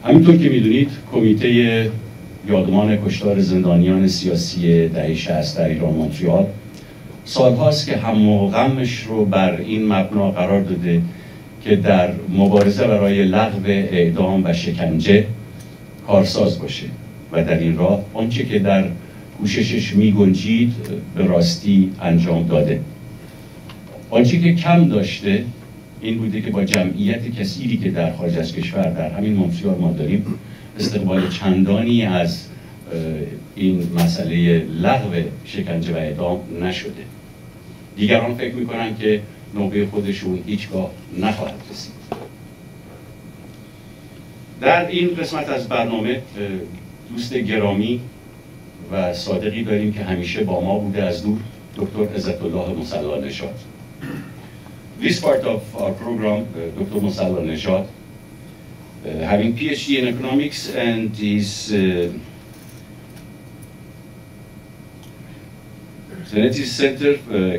همینطور که میدونید کمیته یادمان کشتار زندانیان سیاسی دهه 60 در ایران مونترآل سالهاست که هم و غمش رو بر این مبنا قرار داده که در مبارزه برای لغو اعدام و شکنجه کارساز باشه و در این راه آنچه که در کوششش می‌گنجید به راستی انجام داده. آنچه که کم داشته این بوده که با جمعیت کثیری که در خارج از کشور در همین مونترآل ما داریم استقبال چندانی از این مسئله لغو شکنجه و اعدام نشده. دیگران فکر میکنن که نوبه خودشون هیچگاه نخواهد رسید. در این قسمت از برنامه دوست گرامی و صادقی داریم که همیشه با ما بوده از دور، دکتر عزت مصلانژاد. This part of our program, Dr. Mossallanejad, having PhD in economics and is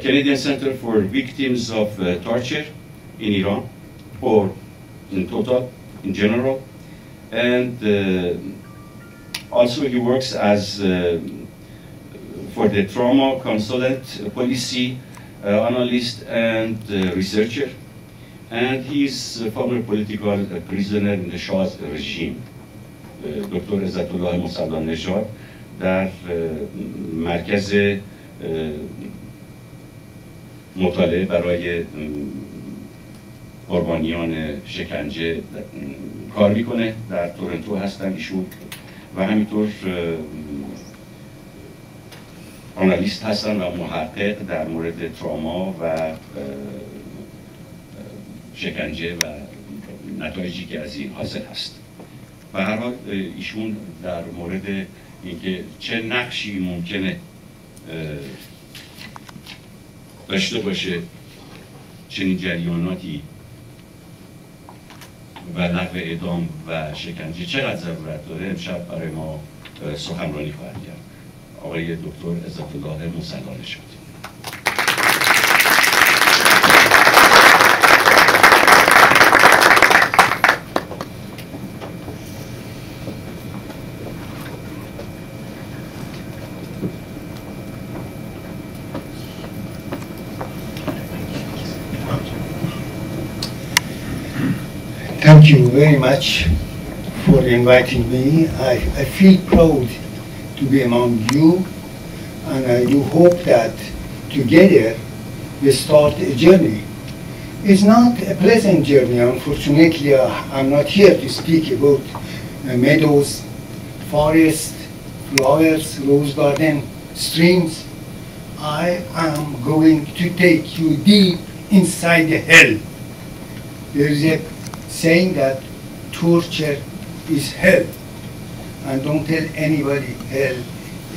Canadian Center for Victims of Torture in Iran, or in total, in general, and also he works as for the trauma consultant, policy analyst and researcher, and he is a former political prisoner in the Shah's regime. دکتر عزت مصلانژاد در مرکز مطالعه برای قربانیان شکنجه کار میکنه، در تورنتو هستن ایشون و همینطور آنالیست هستن و محقق در مورد تراما و شکنجه و نتایجی که از این حاصل هست. و هر حال ایشون در مورد اینکه چه نقشی ممکنه داشته باشه چنین جریاناتی و لغو اعدام و شکنجه چقدر ضرورت داره امشب برای ما سخنرانی خواهد کرد. آقای دکتر عزت مصلانژاد. Thank you very much for inviting me. I feel proud to be among you, and I do hope that together we start a journey. It's not a pleasant journey, unfortunately. I'm not here to speak about meadows, forests, flowers, rose garden, streams. I am going to take you deep inside the hell. There is a saying that torture is hell, and don't tell anybody hell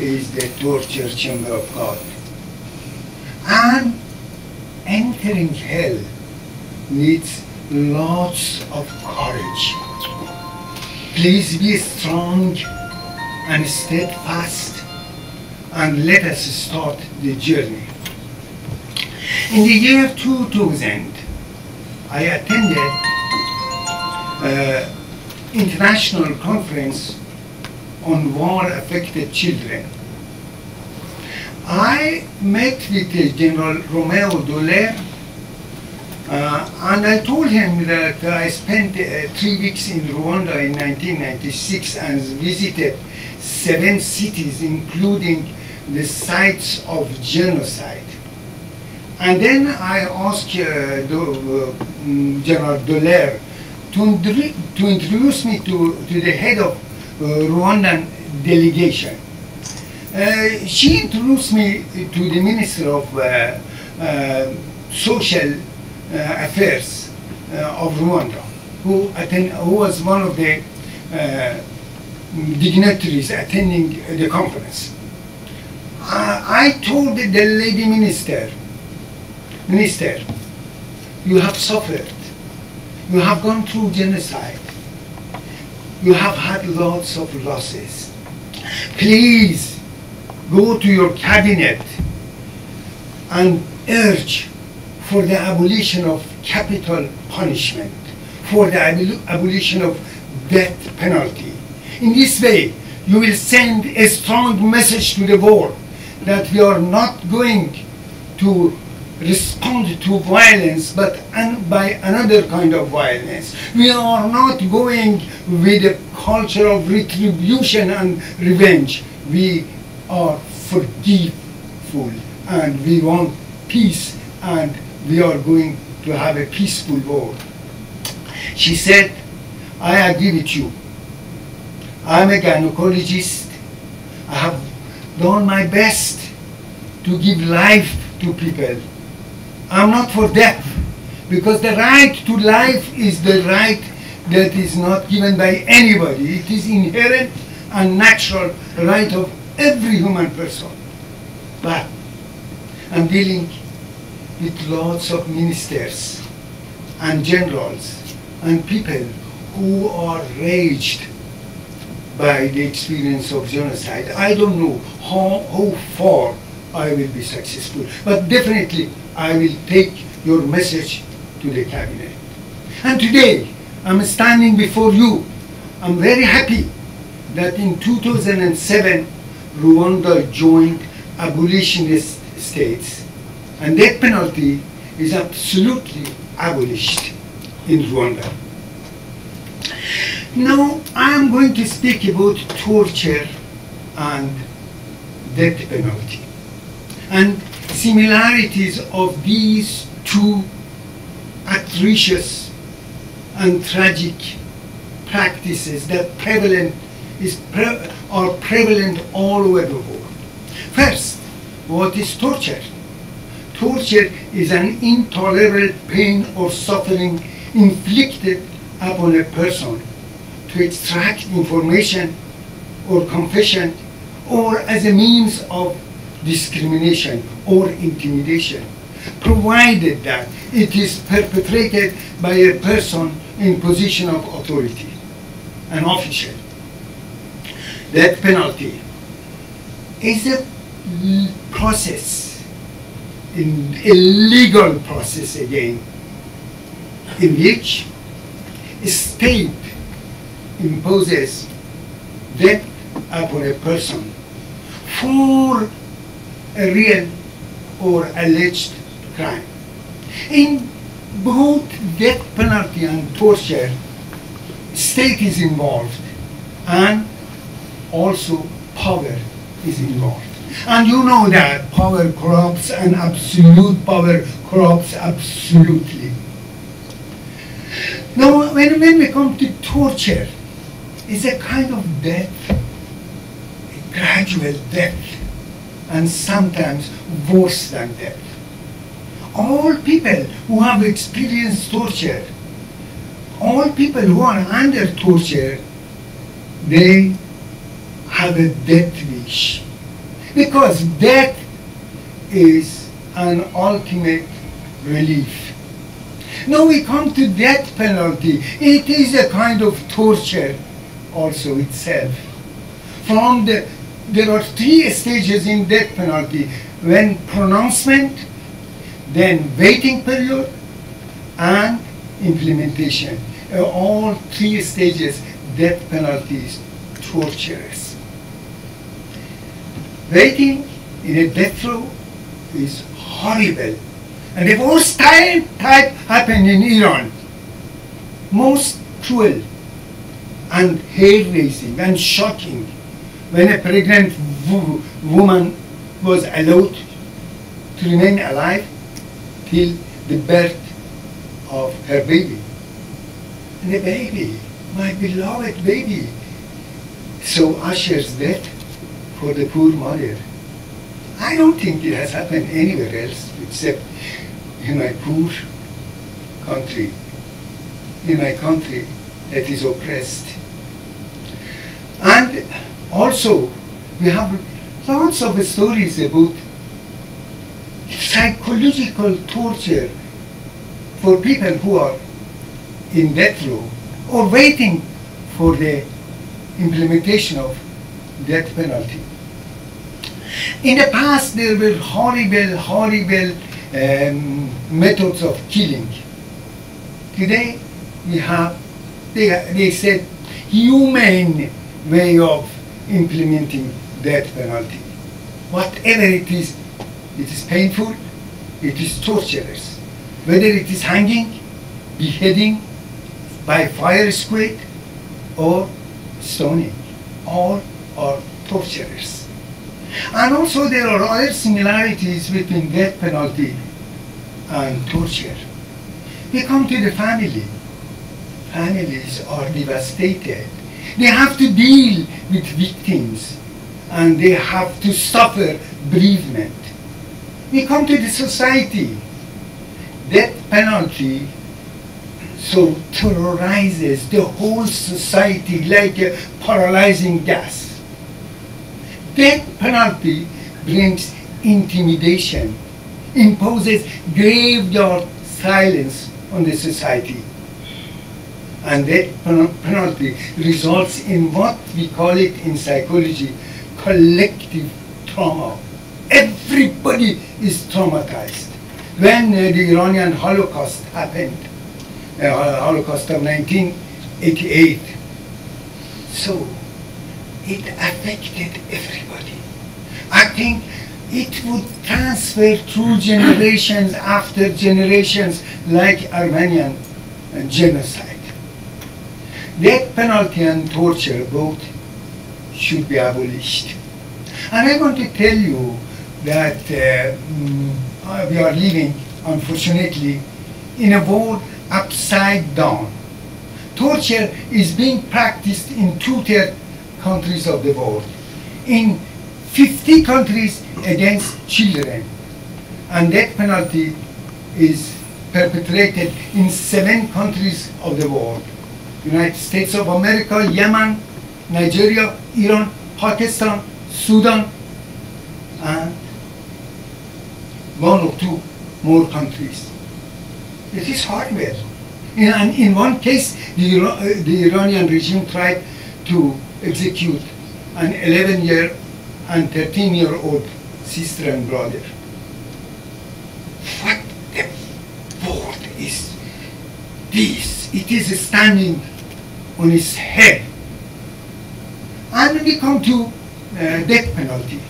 is the torture chamber of God. And entering hell needs lots of courage. Please be strong and steadfast, and let us start the journey. In the year 2000, I attended international conference on war-affected children. I met with General Romeo Dallaire, and I told him that I spent 3 weeks in Rwanda in 1996 and visited 7 cities, including the sites of genocide. And then I asked General Dallaire to introduce me to the head of Rwandan delegation. She introduced me to the Minister of Social Affairs of Rwanda, who was one of the dignitaries attending the conference. I told the lady minister, you have suffered. You have gone through genocide. You have had lots of losses. Please go to your cabinet and urge for the abolition of capital punishment, for the abolition of death penalty. In this way, you will send a strong message to the world that we are not going to respond to violence, but by another kind of violence. We are not going with a culture of retribution and revenge. We are forgiveful, and we want peace, and we are going to have a peaceful world. She said, I agree with you. I'm a gynecologist. I have done my best to give life to people. I'm not for death, because the right to life is the right that is not given by anybody. It is inherent and natural right of every human person. But I'm dealing with lots of ministers and generals and people who are raged by the experience of genocide. I don't know how far I will be successful, but definitely I will take your message to the cabinet. And today, I'm standing before you. I'm very happy that in 2007, Rwanda joined abolitionist states, and death penalty is absolutely abolished in Rwanda. Now, I'm going to speak about torture and death penalty, and similarities of these two atrocious and tragic practices that are prevalent all over the world. First, what is torture? Torture is an intolerable pain or suffering inflicted upon a person to extract information or confession, or as a means of discrimination or intimidation, provided that it is perpetrated by a person in position of authority, an official. Death penalty is a process, a legal process again, in which a state imposes death upon a person for a real or alleged crime. In both death penalty and torture, state is involved, and also power is involved. And you know that power corrupts, and absolute power corrupts absolutely. Now, when we come to torture, it's a kind of death, a gradual death, and sometimes worse than death. All people who have experienced torture, all people who are under torture, they have a death wish. Because death is an ultimate relief. Now we come to death penalty. It is a kind of torture also itself. There are three stages in death penalty: when pronouncement, then waiting period, and implementation. All three stages, death penalty is torturous. Waiting in a death row is horrible. And the worst type happened in Iran. Most cruel and hair-raising and shocking, when a pregnant woman was allowed to remain alive till the birth of her baby. And the baby, my beloved baby, so ushers death for the poor mother. I don't think it has happened anywhere else except in my poor country, in my country that is oppressed. And also, we have lots of stories about psychological torture for people who are in death row or waiting for the implementation of death penalty. In the past, there were horrible methods of killing. Today, we have, they said, humane way of implementing death penalty. Whatever it is painful, it is torturous. Whether it is hanging, beheading, by fire squid, or stoning, all are torturers. And also there are other similarities between death penalty and torture. We come to the family. Families are devastated. They have to deal with victims and they have to suffer bereavement. We come to the society. Death penalty so terrorizes the whole society like a paralyzing gas. Death penalty brings intimidation, imposes graveyard silence on the society. And death penalty results in what we call it in psychology, collective trauma. Everybody is traumatized. When the Iranian Holocaust happened, the Holocaust of 1988, so it affected everybody. I think it would transfer through generations after generations like Armenian genocide. Death penalty and torture both should be abolished. And I want to tell you that we are living, unfortunately, in a world upside down. Torture is being practiced in 2/3 countries of the world, in 50 countries against children, and death penalty is perpetrated in 7 countries of the world: United States of America, Yemen, Nigeria, Iran, Pakistan, Sudan, and 1 or 2 more countries. It is hardware. In one case, the Iranian regime tried to execute an 11-year and 13-year-old sister and brother. What the world is this? It is standing on its head. And we come to death penalty.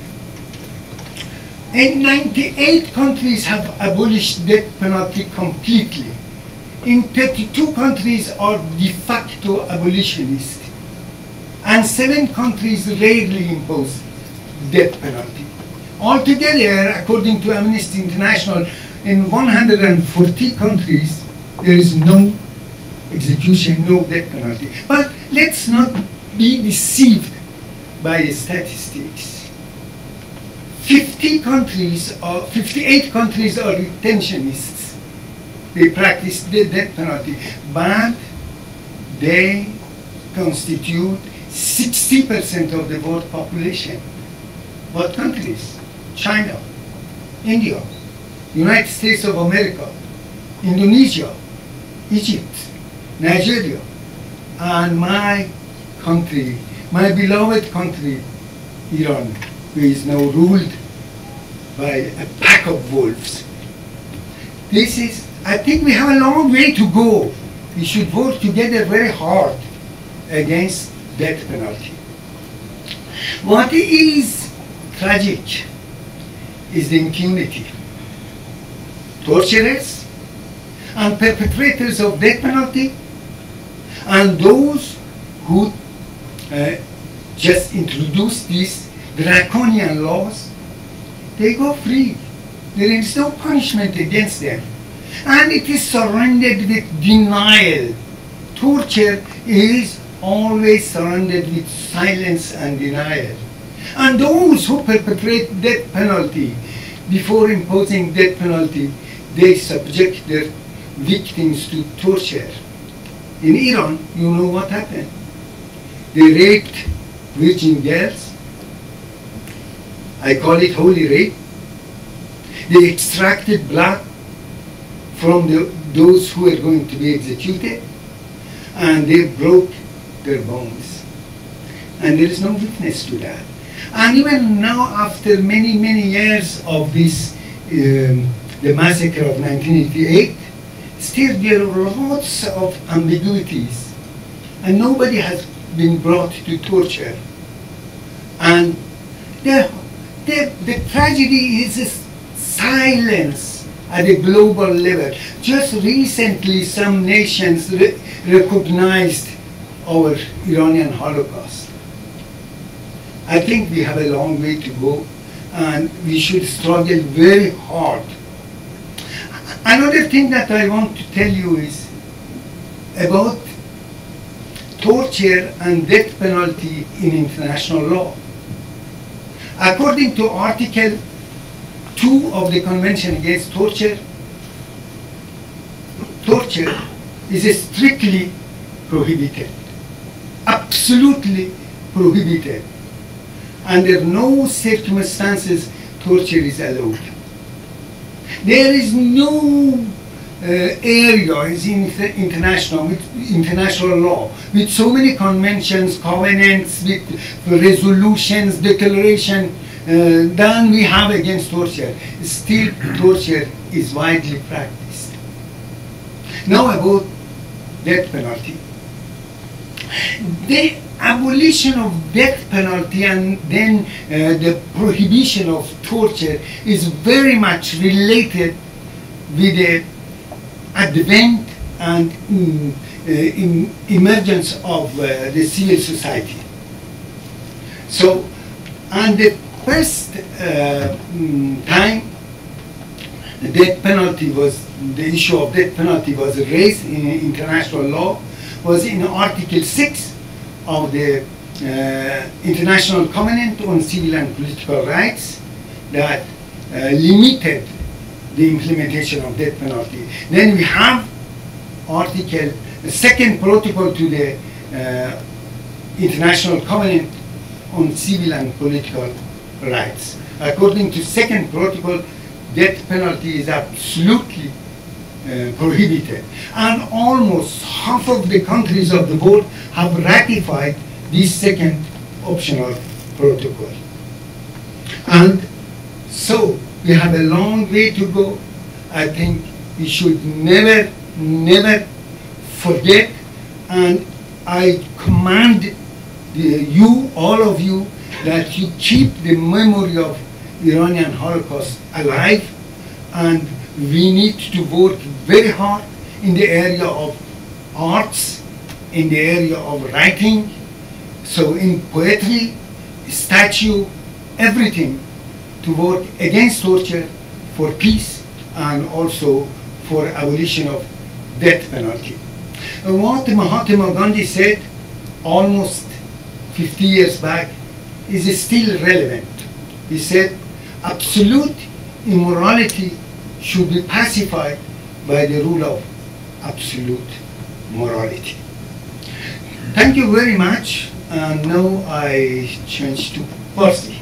And 98 countries have abolished death penalty completely. In 32 countries are de facto abolitionists. And 7 countries rarely impose death penalty. Altogether, according to Amnesty International, in 140 countries, there is no execution, no death penalty. But let's not be deceived by the statistics. 58 countries are retentionists. They practice the death penalty, but they constitute 60% of the world population. What countries? China, India, United States of America, Indonesia, Egypt, Nigeria, and my country, my beloved country, Iran, who is now ruled by a pack of wolves. I think we have a long way to go. We should work together very hard against death penalty. What is tragic is the impunity. Torturers and perpetrators of death penalty and those who just introduced these draconian laws, they go free. There is no punishment against them. And it is surrounded with denial. Torture is always surrounded with silence and denial. And those who perpetrate death penalty, before imposing death penalty, they subject their victims to torture. In Iran, you know what happened. They raped virgin girls. I call it holy rape. They extracted blood from those who were going to be executed, and they broke their bones. And there is no witness to that. And even now, after many, many years of this, the massacre of 1988, still there are lots of ambiguities. And nobody has been brought to torture. And the tragedy is silence at a global level. Just recently, some nations recognized our Iranian Holocaust. I think we have a long way to go, and we should struggle very hard. Another thing that I want to tell you is about torture and death penalty in international law. According to Article 2 of the Convention Against Torture, torture is strictly prohibited, absolutely prohibited. Under no circumstances torture is allowed. There is no areas in international law with so many conventions, covenants, with resolutions, declaration than we have against torture. Still, torture is widely practiced. Now about death penalty. The abolition of death penalty and then the prohibition of torture is very much related with the advent and emergence of the civil society. So, and the first time the death penalty was, the issue of death penalty was raised in international law was in Article 6 of the International Covenant on Civil and Political Rights that limited the implementation of death penalty. Then we have Article, the second protocol to the International Covenant on Civil and Political Rights. According to second protocol, death penalty is absolutely prohibited. And almost half of the countries of the world have ratified this second optional protocol. And so we have a long way to go. I think we should never, never forget, and I command you, all of you, that you keep the memory of Iranian Holocaust alive, and we need to work very hard in the area of arts, in the area of writing, so in poetry, statue, everything, to work against torture, for peace, and also for abolition of death penalty. What Mahatma Gandhi said almost 50 years back is still relevant. He said, absolute immorality should be pacified by the rule of absolute morality. Thank you very much. And now I change to Farsi.